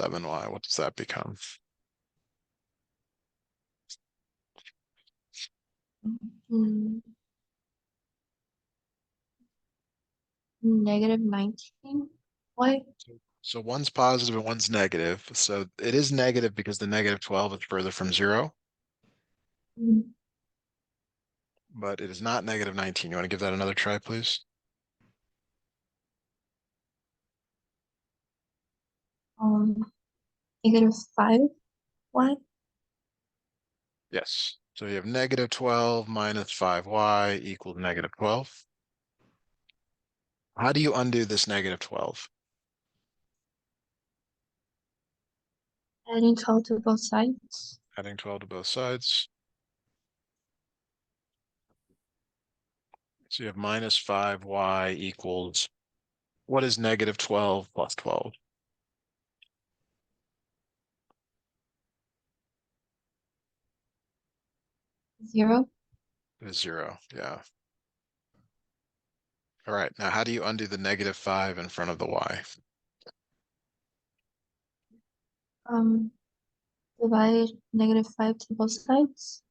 7y. What does that become? Negative 19. Why? So one's positive and one's negative. So it is negative because the negative 12 is further from 0, but it is not negative 19. You want to give that another try, please? Negative 5. Why? Yes. So you have negative 12 minus 5y equals negative 12. How do you undo this negative 12? Adding 12 to both sides. Adding 12 to both sides. So you have minus 5y equals, what is negative 12 plus 12? 0. It is 0, yeah. All right, now how do you undo the negative 5 in front of the y? Divide negative 5 to both sides.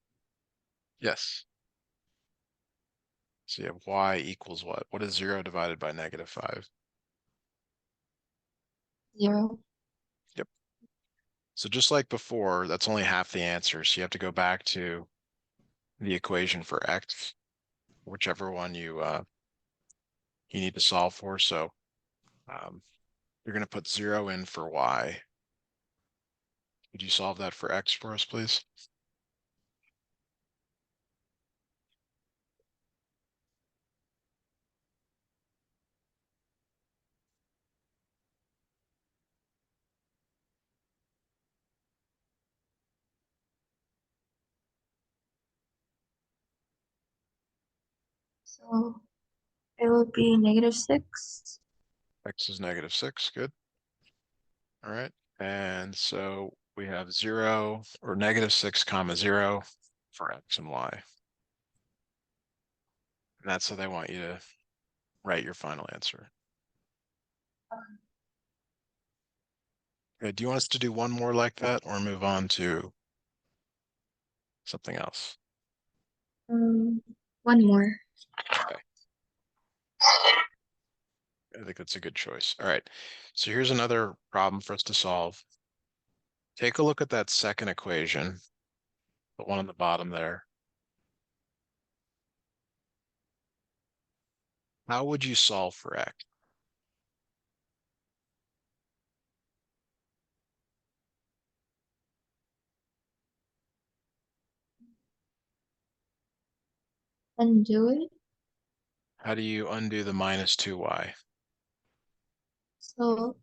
Yes. So you have y equals what? What is 0 divided by negative 5? 0. Yep. So just like before, that's only half the answer. So you have to go back to the equation for x, whichever one you need to solve for. So you're going to put 0 in for y. Could you solve that for x for us, please? So it would be negative 6. X is negative 6. Good. All right. And so we have 0 or negative 6 comma 0 for x and y. And that's how they want you to write your final answer. Okay, do you want us to do one more like that or move on to something else? One more. Okay. I think that's a good choice. All right. So here's another problem for us to solve. Take a look at that second equation, the one on the bottom there. How would you solve for x? Undo it. How do you undo the minus 2y? So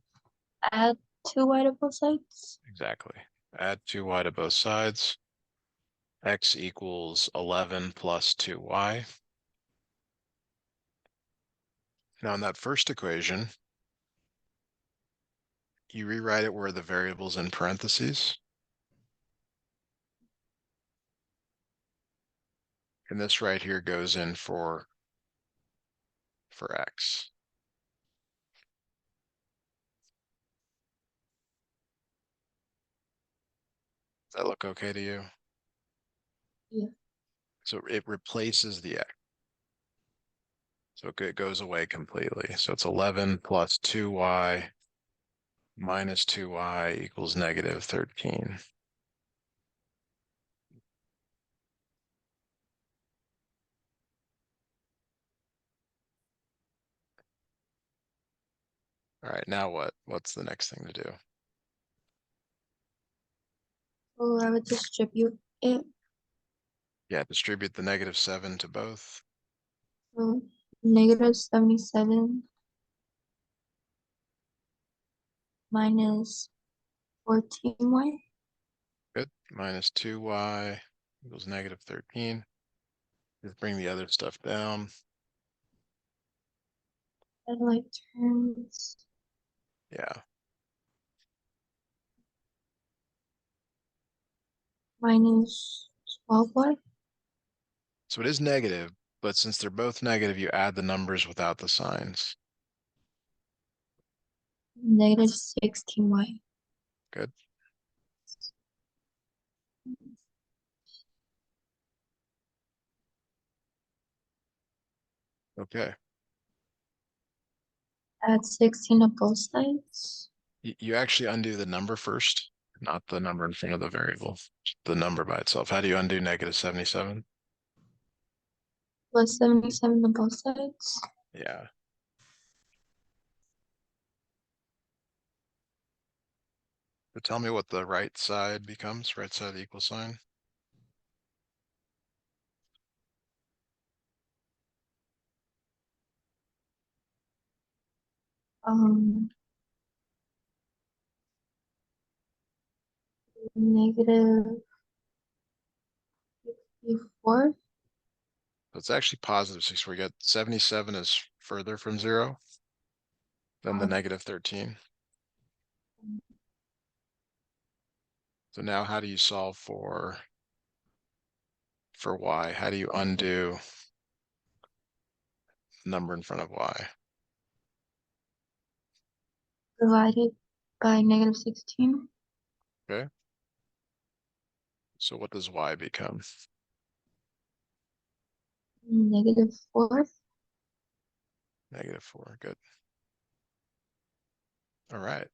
add 2y to both sides. Exactly. Add 2y to both sides. X equals 11 plus 2y. Now in that first equation, you rewrite it where the variable's in parentheses. And this right here goes in for x. Does that look okay to you? Yeah. So it replaces the x. So it goes away completely. So it's 11 plus 2y minus 2y equals negative 13. All right, now what? What's the next thing to do? So I would distribute it. Yeah, distribute the negative 7 to both. So negative 77 minus 14y. Good. Minus 2y equals negative 13. Just bring the other stuff down. That like turns Yeah. minus 12y. So it is negative, but since they're both negative, you add the numbers without the signs. Negative 16y. Good. Okay. Add 16 to both sides. You actually undo the number first, not the number in front of the variable, the number by itself. How do you undo -77? Plus 77 to both sides. Yeah. But tell me what the right side becomes, right side of the equal sign. Um, negative 64. So it's actually +6, where you get 77 is further from 0 than the Um, -13. So now how do you solve for y? How do you undo the number in front of y? divided by negative 16. Okay. So what does y become? Negative 4. -4. Good. All right.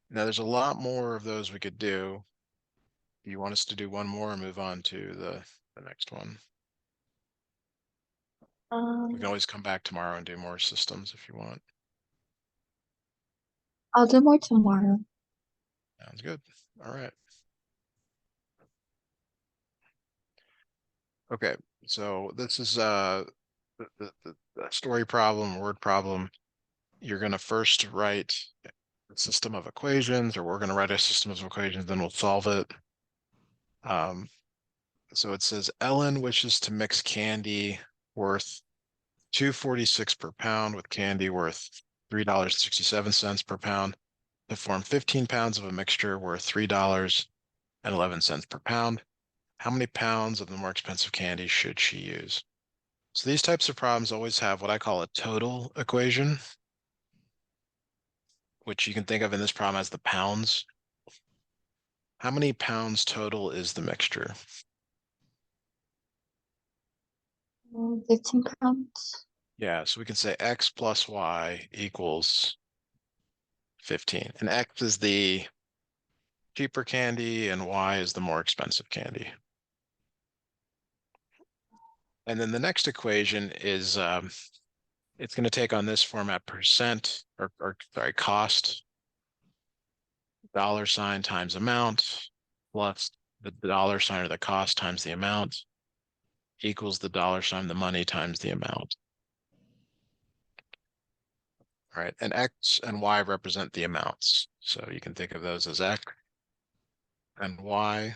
Now there's a lot more of those we could do. Do you want us to do one more or move on to the next one? We can Um, always come back tomorrow and do more systems if you want. I'll do more tomorrow. Sounds good. All right. Okay. So this is the story problem, word problem. You're going to first write a system of equations, or we're going to write a system of equations, then we'll solve it. So it says Ellen wishes to mix candy worth $2.46 per pound with candy worth $3.67 per pound to form 15 pounds of a mixture worth $3.11 per pound. How many pounds of the more expensive candy should she use? So these types of problems always have what I call a total equation, which you can think of in this problem as the pounds. How many pounds total is the mixture? 15 pounds. Yeah, so we can say x plus y equals 15. And x is the cheaper candy and y is the more expensive candy. And then the next equation is it's going to take on this format percent or sorry, cost, $sign times amount plus the $sign or the cost times the amount equals the $sign, the money times the amount. All right, and x and y represent the amounts. So you can think of those as x and y.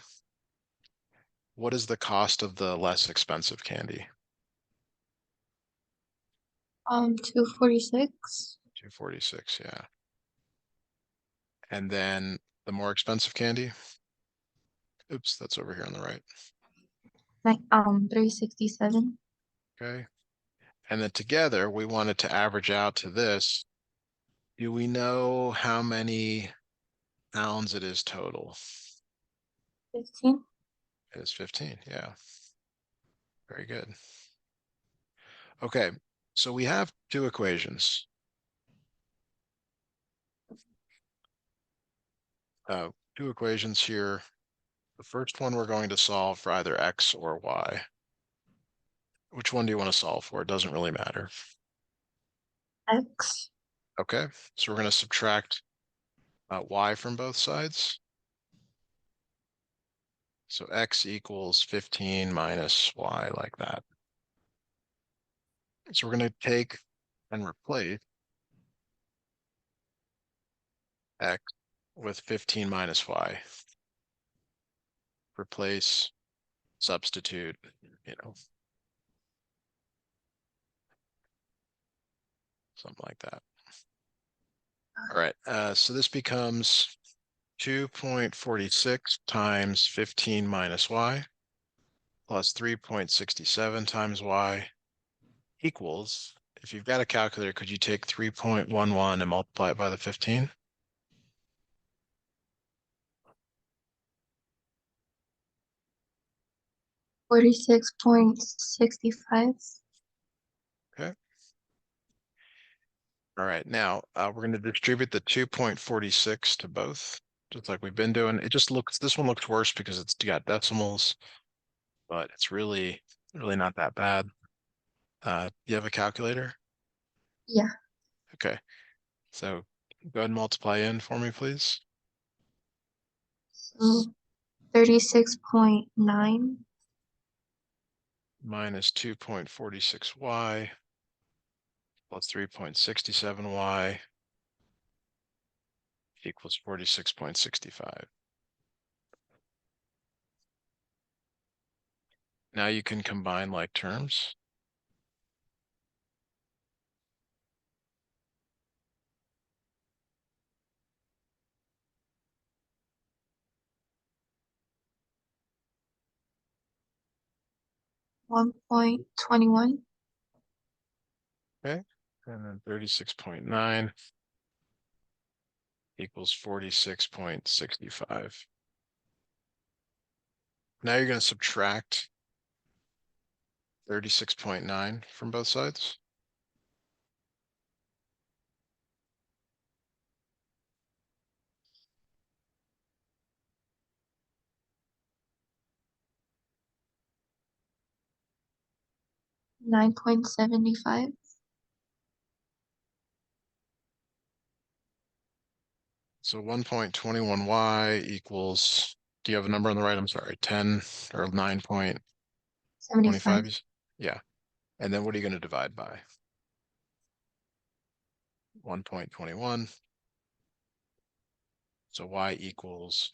What is the cost of the less expensive candy? 246. 246, yeah. And then the more expensive candy, oops, that's over here on the right. Like, 367. Okay. And then together we want it to average out to this. Do we know how many pounds it is total? 15. It is 15, yeah. Very good. Okay, so we have two equations. Two equations here. The first one we're going to solve for either x or y. Which one do you want to solve for? It doesn't really matter. X. Okay, so we're going to subtract y from both sides. So x equals 15 minus y, like that. So we're going to take and replace x with 15 minus y. Replace, substitute, you know, something like that. All right, so this becomes 2.46 times 15 minus y plus 3.67 times y equals, if you've got a calculator, could you take 3.11 and multiply it by the 15? 46.65. Okay. All right, now we're going to distribute the 2.46 to both, just like we've been doing. It just looks, this one looks worse because it's got decimals, but it's really not that bad. You have a calculator? Yeah. Okay, so go ahead and multiply in for me, please. So 36.9 Minus 2.46y plus 3.67y equals 46.65. Now you can combine like terms. 1.21. Okay, and then 36.9 equals 46.65. Now you're going to subtract 36.9 from both sides. 9.75. So 1.21y equals, do you have a number on the right? I'm sorry, 10 or 75. 9.25? Yeah. And then what are you going to divide by? 1.21. So y equals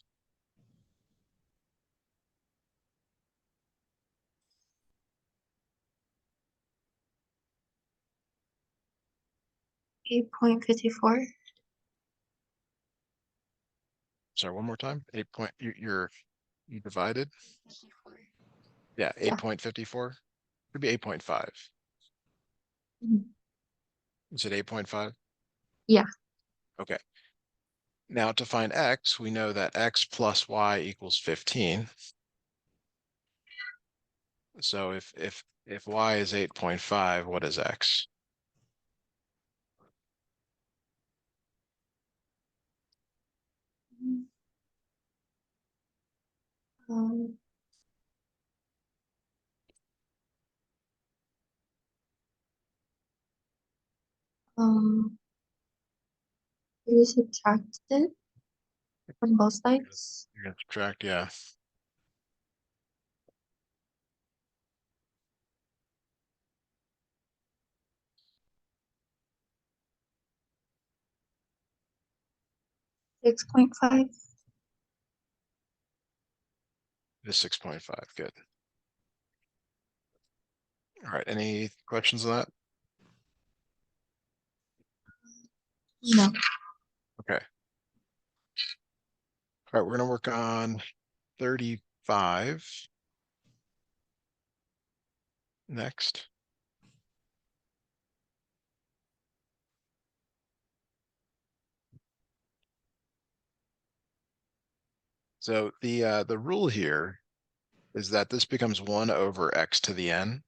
8.54. sorry, one more time. 8 point, you divided? Yeah, Yeah. 8.54. Could be 8.5. Mhm. Is it 8.5? Yeah. Okay. Now to find x, we know that x plus y equals 15. So if y is 8.5, what is x? Um, um, we subtract it from both sides. You're gonna subtract, yeah. 6.5. It is 6.5. Good. All right. Any questions on that? No. Okay. All right. We're gonna work on 35 next. So the rule here is that this becomes 1 over x to the n.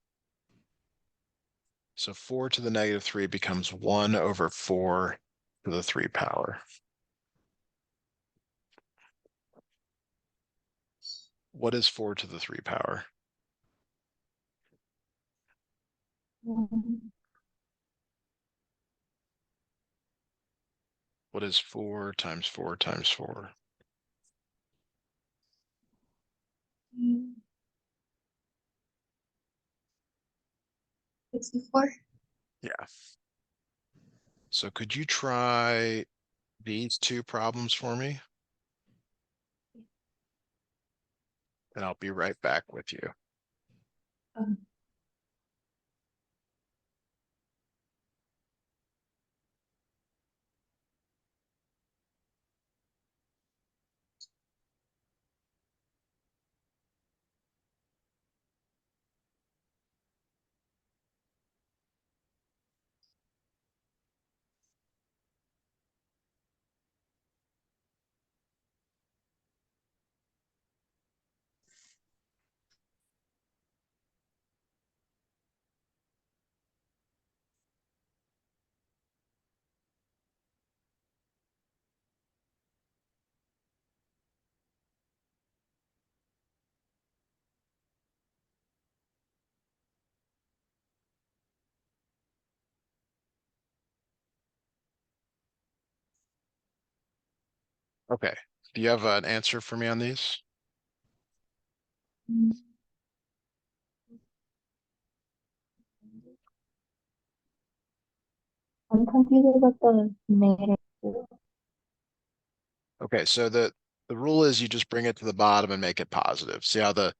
So 4 to the negative 3 becomes 1 over 4 to the 3 power. What is 4 to the 3 power? Um, What is 4 times 4 times 4? 64. Yeah. So could you try these two problems for me? And I'll be right back with you. Um, Okay. Do you have an answer for me on these? Mm, I'm confused about the negative two. Okay, so the rule is you just bring it to the bottom and make it positive. See how the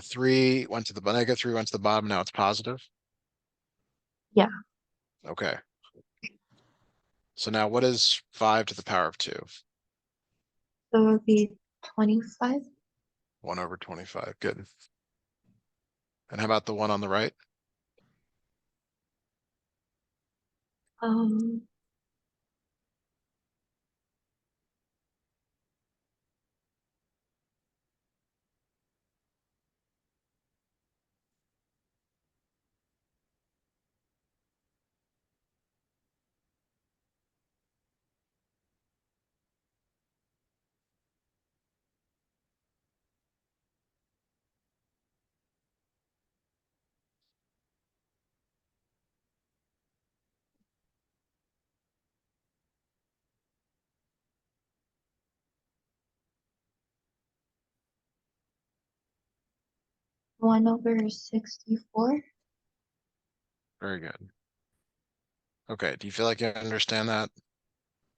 three went to the negative three went to the bottom, now it's positive? Yeah, Okay. So now what is 5 to the power of 2? so it would be 25. 1 over 25. Good. And how about the one on the right? Um, 1 over 64. Very good. Okay, do you feel like you understand that?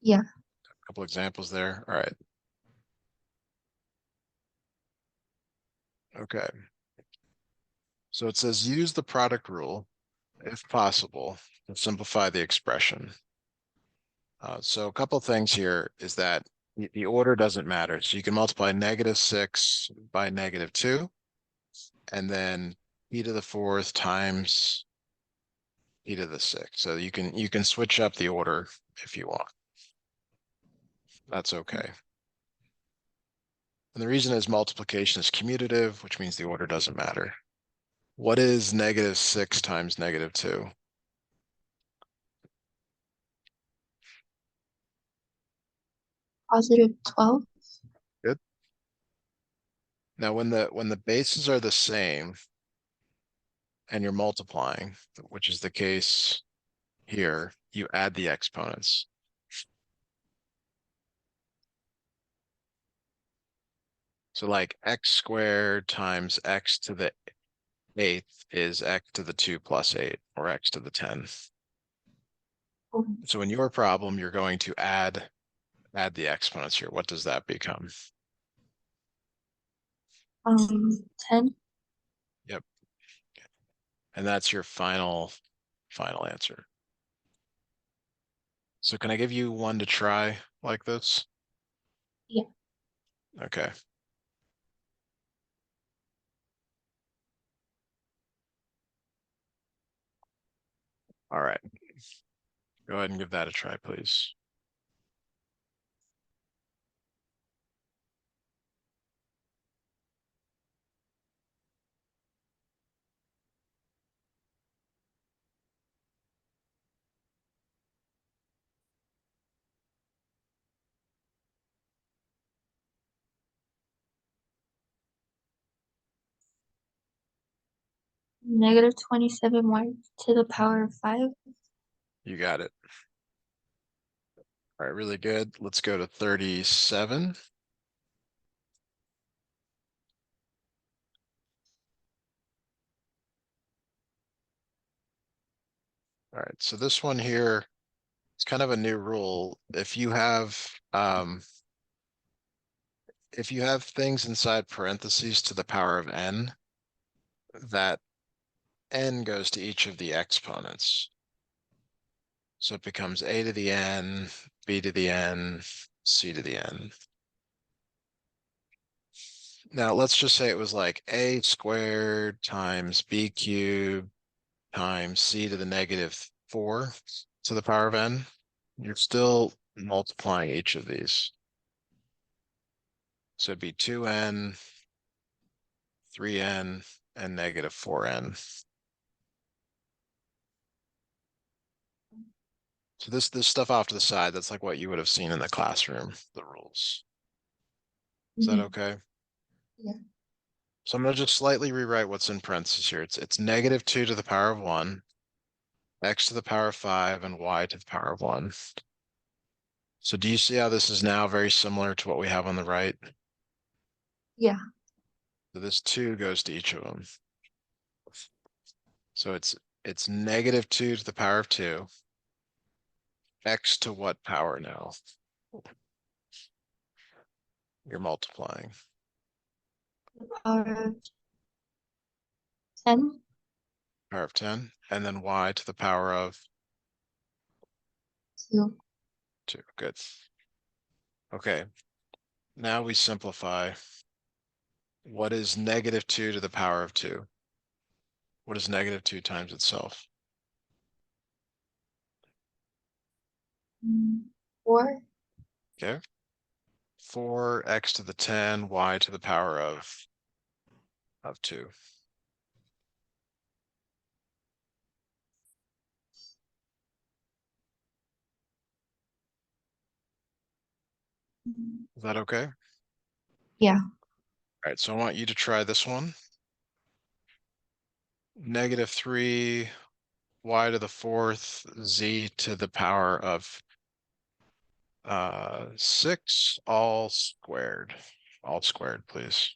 Yeah. A couple examples there. All right. Okay. So it says use the product rule, if possible, to simplify the expression. So a couple things here is that the order doesn't matter. So you can multiply -6 by -2, and then e to the fourth times e to the sixth. So you can switch up the order if you want. That's okay. And the reason is multiplication is commutative, which means the order doesn't matter. What is -6 times -2? Positive 12. Good. Now when the bases are the same and you're multiplying, which is the case here, you add the exponents. So like x squared times x to the eighth is x to the 2 plus 8, or x to the 10. So in your problem, you're going to add the exponents here. What does that become? 10. Yep. And that's your final answer. So can I give you one to try like this? Yeah. Okay. All right. Go ahead and give that a try, please. Negative 27y to the power of 5. You got it. All right, really good. Let's go to 37. All right, so this one here, it's kind of a new rule. If you have things inside parentheses to the power of n, that n goes to each of the exponents. So it becomes a to the n, b to the n, c to the n. Now let's just say it was like a squared times b cubed times c to the -4 to the power of n. You're still multiplying each of these. So it'd be 2n, 3n, and -4n. So this stuff off to the side, that's like what you would have seen in the classroom, the rules. Is that Mhm. okay? Yeah. So I'm gonna just slightly rewrite what's in parentheses here. It's -2 to the power of 1, x to the power of 5, and y to the power of 1. So do you see how this is now very similar to what we have on the right? Yeah. So this 2 goes to each of them. So it's negative 2 to the power of 2. X to what power now? You're multiplying. Power of 10. Power of 10. And then y to the power of 2. 2. Good. Okay. Now we simplify. What is negative 2 to the power of 2? What is negative 2 times itself? 4. Okay. 4x to the 10, y to the power of 2. Is that okay? All Yeah. right, so I want you to try this one. Negative 3, y to the 4th, z to the power of 6, all squared. All squared, please.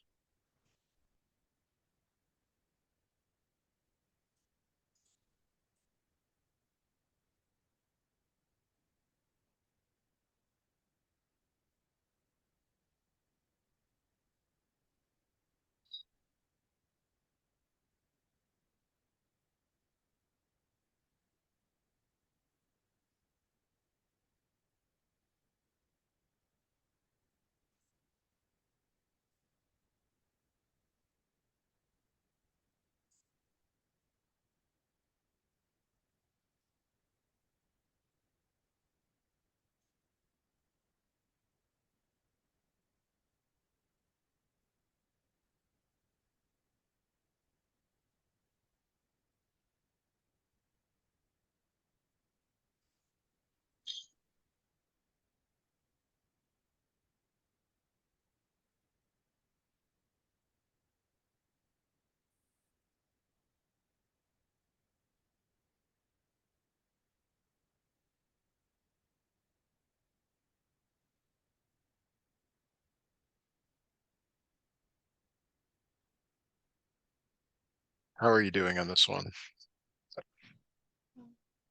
How are you doing on this one?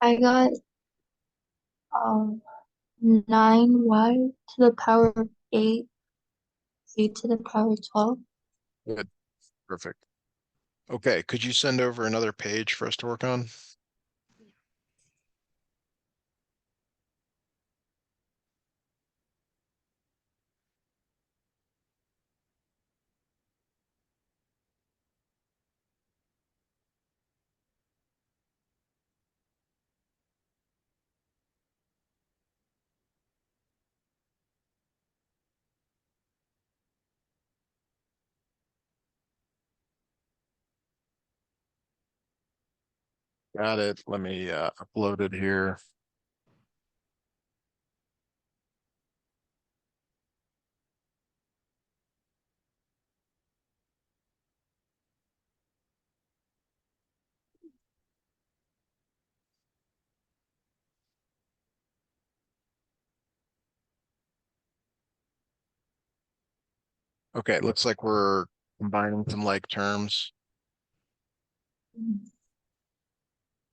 I got 9y to the power of 8, z to the power of 12. Good, perfect. Okay, could you send over another page for us to work on? Got it. Let me upload it here. Okay, it looks like we're combining some like terms.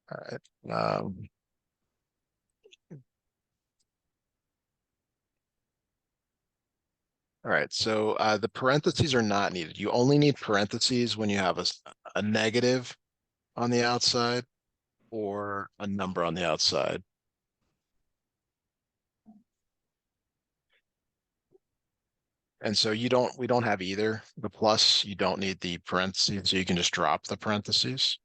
All right. All right, so the parentheses are not needed. You only need parentheses when you have a negative on the outside or a number on the outside. And so we don't have either. The plus, you don't need the parentheses, so you can just drop the parentheses.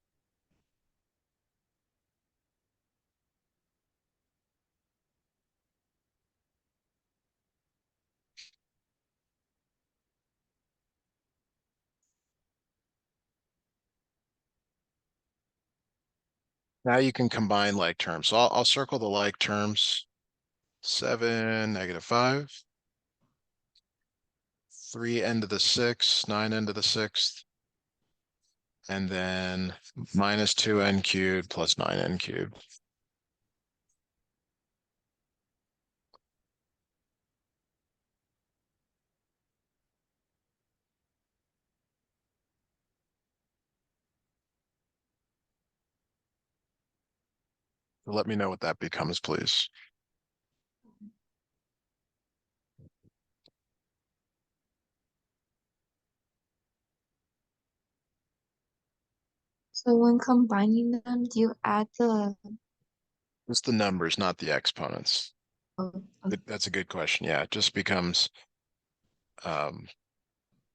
Now you can combine like terms. So I'll circle the like terms. 7, -5, 3 n to the 6, 9 n to the 6th, and then minus 2n cubed plus 9n cubed. So let me know what that becomes, please. So when combining them, do you add the It's the numbers, not the exponents. oh, okay. That's a good question. Yeah, it just becomes um,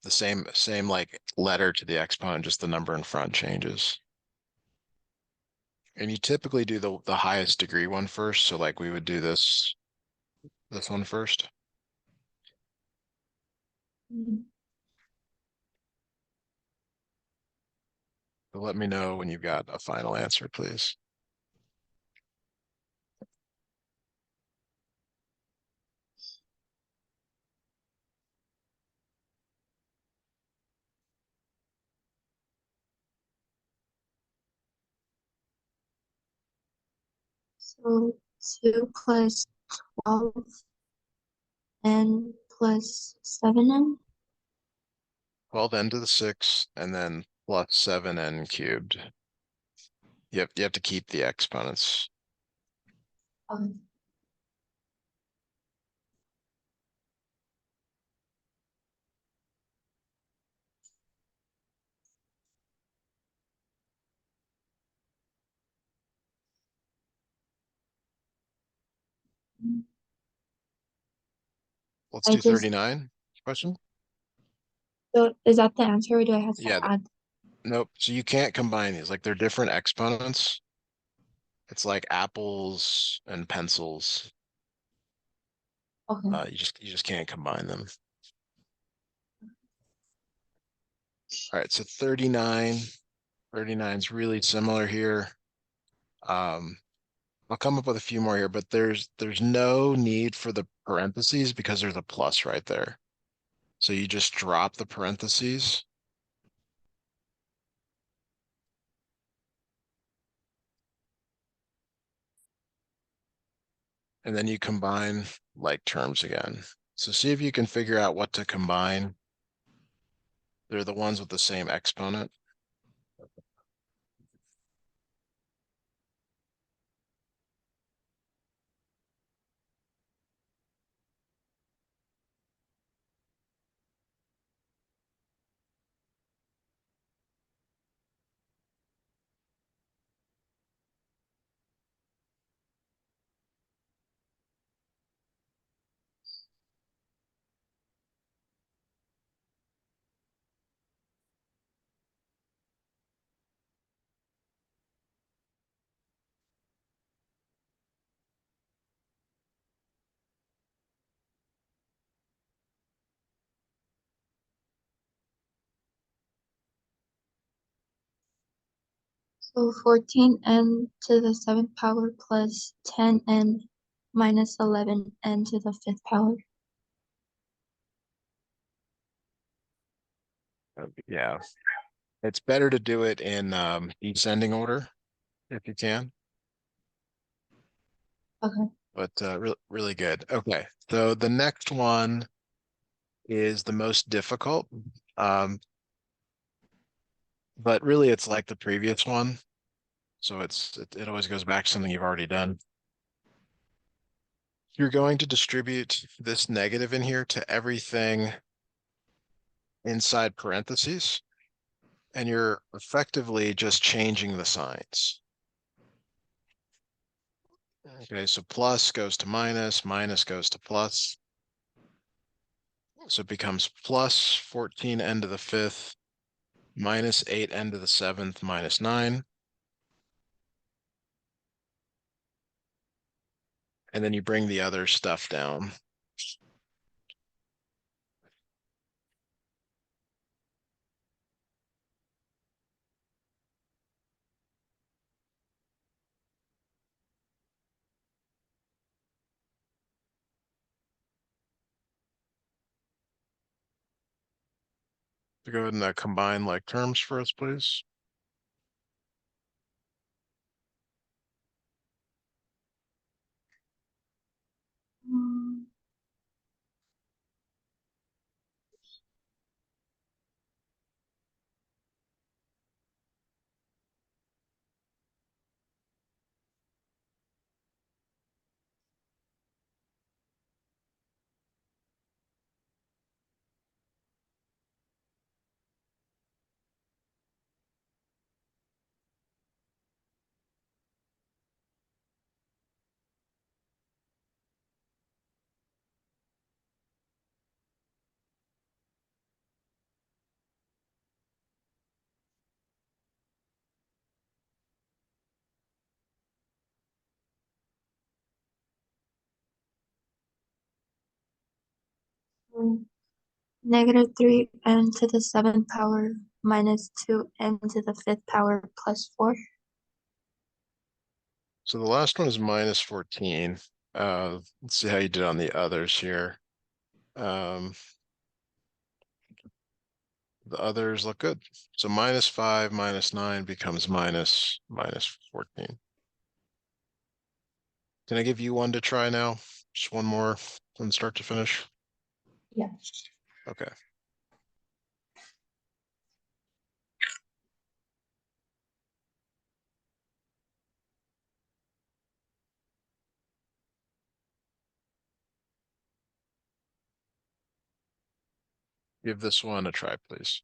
the same like letter to the exponent, just the number in front changes. And you typically do the highest degree one first. So like we would do this one first. Mm. So let me know when you've got a final answer, please. So 2 plus 12 n plus 7n. 12n to the 6 and then plus 7n cubed. You have to keep the exponents. Okay. Let's I do just 39 question. so is that the answer or do I have to Yeah, add? nope. So you can't combine these. Like they're different exponents. It's like apples and pencils. Okay. You just can't combine them. All right, so 39. 39 is really similar here. Um, I'll come up with a few more here, but there's no need for the parentheses because there's a plus right there. So you just drop the parentheses and then you combine like terms again. So see if you can figure out what to combine. They're the ones with the same exponent. So 14n to the 7th power plus 10n minus 11n to the 5th power. Yeah, it's better to do it in descending order if you can, Okay. but really good. Okay, so the next one is the most difficult, um, but really it's like the previous one. So it always goes back to something you've already done. You're going to distribute this negative in here to everything inside parentheses, and you're effectively just changing the signs. Okay, so plus goes to minus, minus goes to plus. So it becomes plus 14n to the 5th, minus 8n to the 7th, minus 9. And then you bring the other stuff down. So go ahead and combine like terms for us, please. Mm, Negative 3n to the 7th power minus 2n to the 5th power plus 4. So the last one is minus 14. Let's see how you did on the others here. The others look good. So minus 5 minus 9 becomes minus 14. Can I give you one to try now? Just one more from start to finish. Yeah. Okay. Give this one a try, please.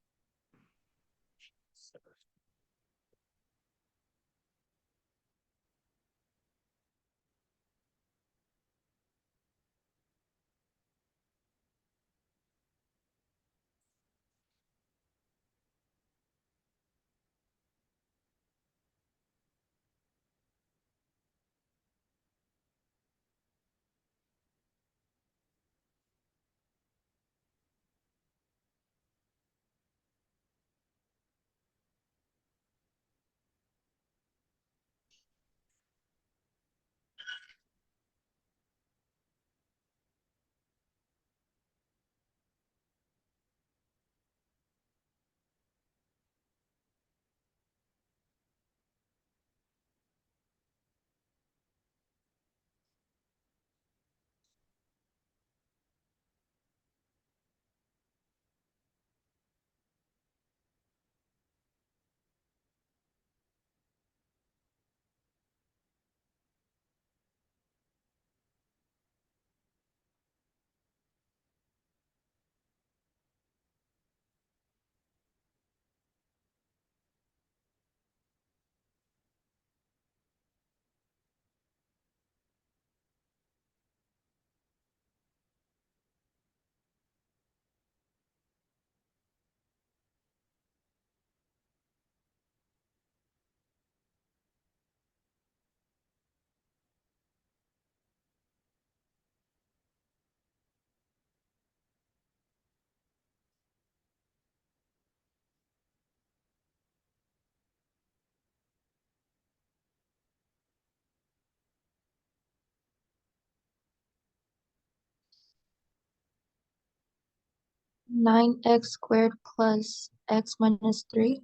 Nine x squared plus x minus 3.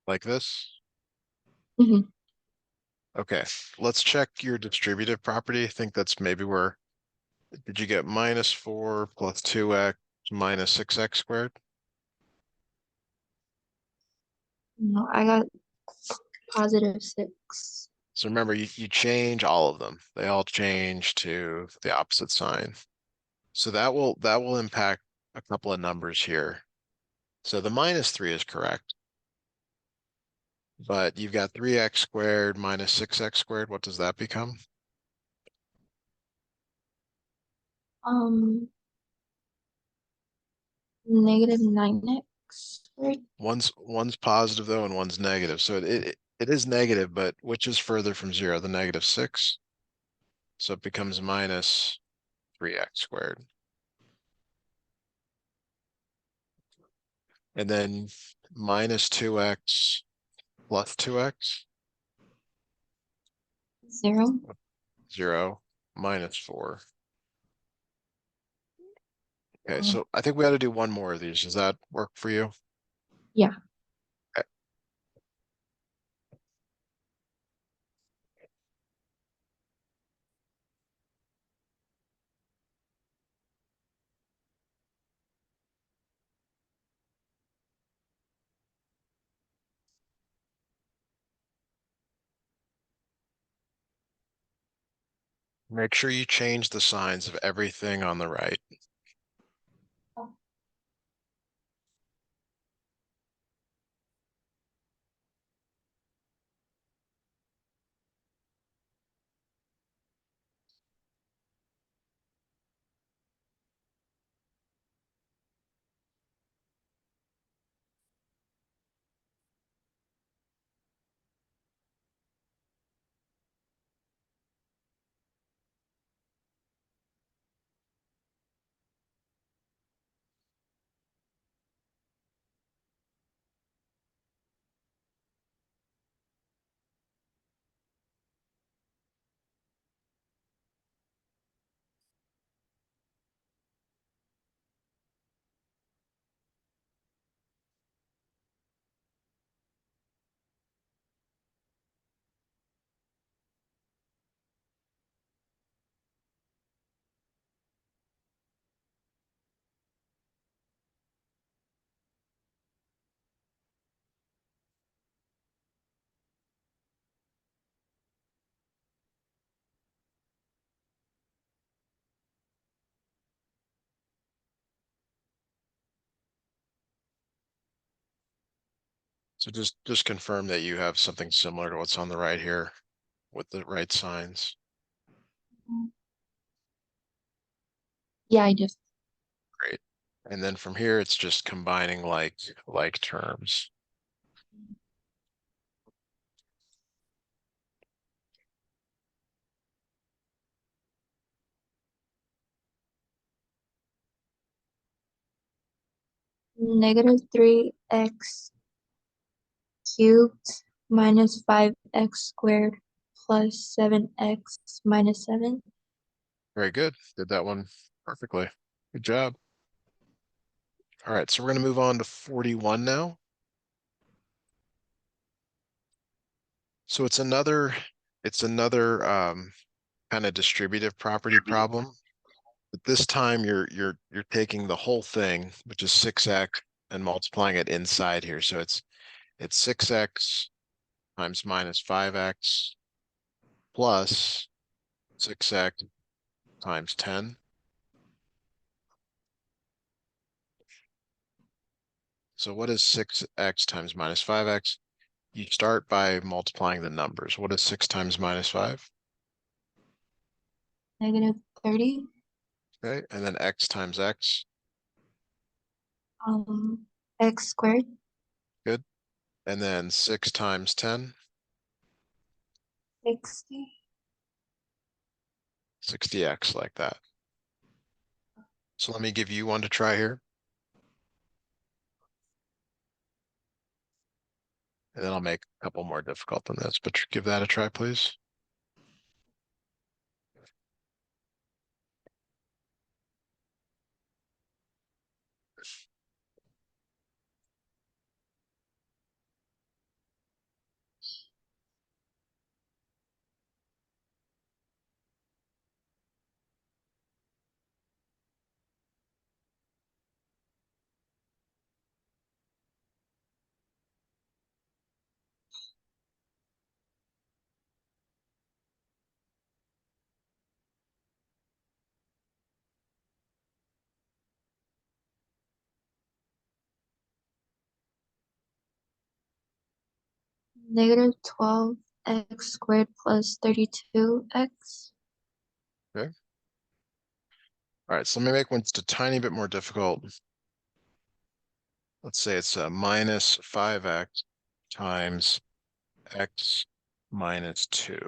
Like this? Mm-hmm. Okay, let's check your distributive property. I think that's maybe where, did you get minus 4 plus 2x minus 6x squared? No, I got positive 6. So remember, you change all of them. They all change to the opposite sign. So that will impact a couple of numbers here. So the minus 3 is correct, but you've got 3x squared minus 6x squared. What does that become? Um, negative 9x squared. One's positive though, and one's negative. So it is negative, but which is further from zero? The negative 6. So it becomes minus 3x squared. And then minus 2x plus 2x, 0. 0, minus 4. Okay, Oh, so I think we ought to do one more of these. Does that work for you? yeah. Okay. Make sure you change the signs of everything on the right. So just confirm that you have something similar to what's on the right here with the right signs. Yeah, I do. Great. And then from here, it's just combining like terms. Negative 3x cubed minus 5x squared plus 7x minus 7. Very good. Did that one perfectly. Good job. All right, so we're going to move on to 41 now. So it's another kind of distributive property problem. But this time you're taking the whole thing, which is 6x, and multiplying it inside here. So it's 6x times minus 5x plus 6x times 10. So what is 6x times minus 5x? You start by multiplying the numbers. What is 6 times minus 5? Negative 30. Okay, and then x times x. Um, x squared. Good. And then 6 times 10, 60. 60x, like that. So let me give you one to try here, and then I'll make a couple more difficult than this, but give that a try, please. Negative 12x squared plus 32x. Okay. All right, so let me make one just a tiny bit more difficult. Let's say it's minus 5x times x minus 2.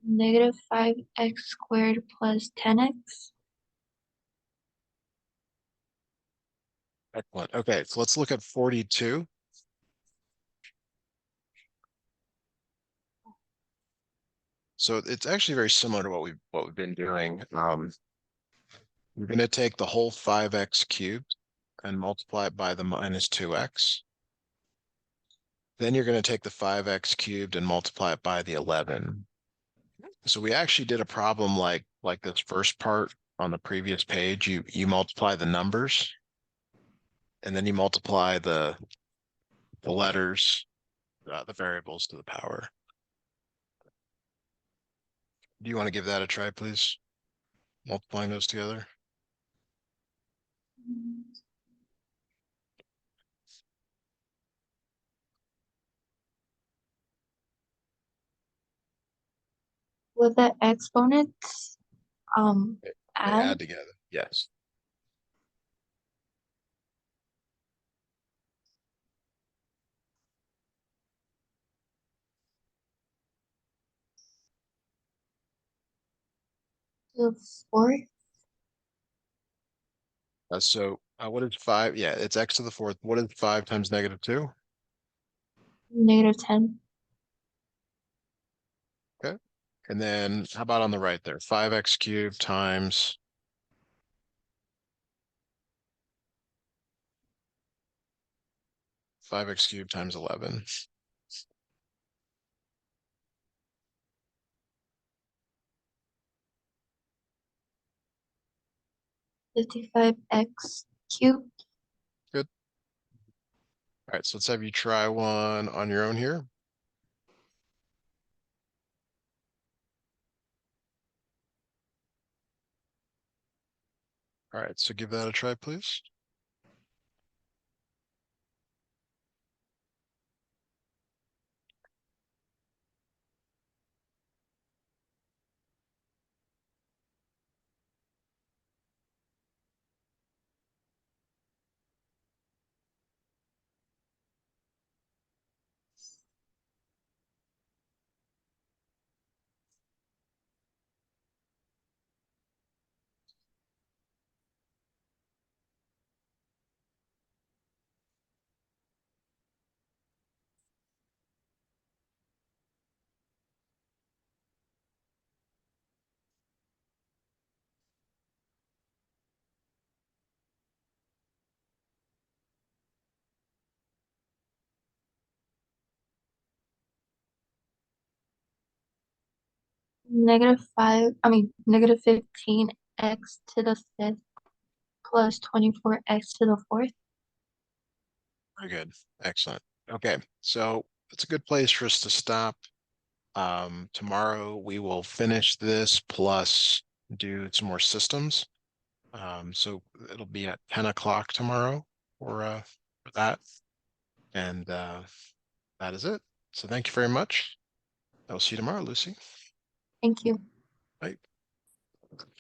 Negative 5x squared plus 10x. Excellent. Okay, so let's look at 42. So it's actually very similar to what we've been doing. You're going to take the whole 5x cubed and multiply it by the minus 2x. Then you're going to take the 5x cubed and multiply it by the 11. So we actually did a problem like this first part on the previous page. You multiply the numbers, and then you multiply the letters, the variables to the power. Do you want to give that a try, please? Multiplying those together. With the exponents, They add. add together. Yes. To the fourth. So what is 5? Yeah, it's x to the fourth. What is 5 times negative 2? -10. Okay. And then how about on the right there? 5x cubed times 5x cubed times 11. 55x cubed. Good. All right, so let's have you try one on your own here. All right, so give that a try, please. -15x to the 5th plus 24x to the 4th. Very good. Excellent. Okay, so it's a good place for us to stop. Tomorrow we will finish this plus do some more systems. So it'll be at 10 o'clock tomorrow for that. And that is it. So thank you very much. I will see you tomorrow, Lucy. Thank you. Bye.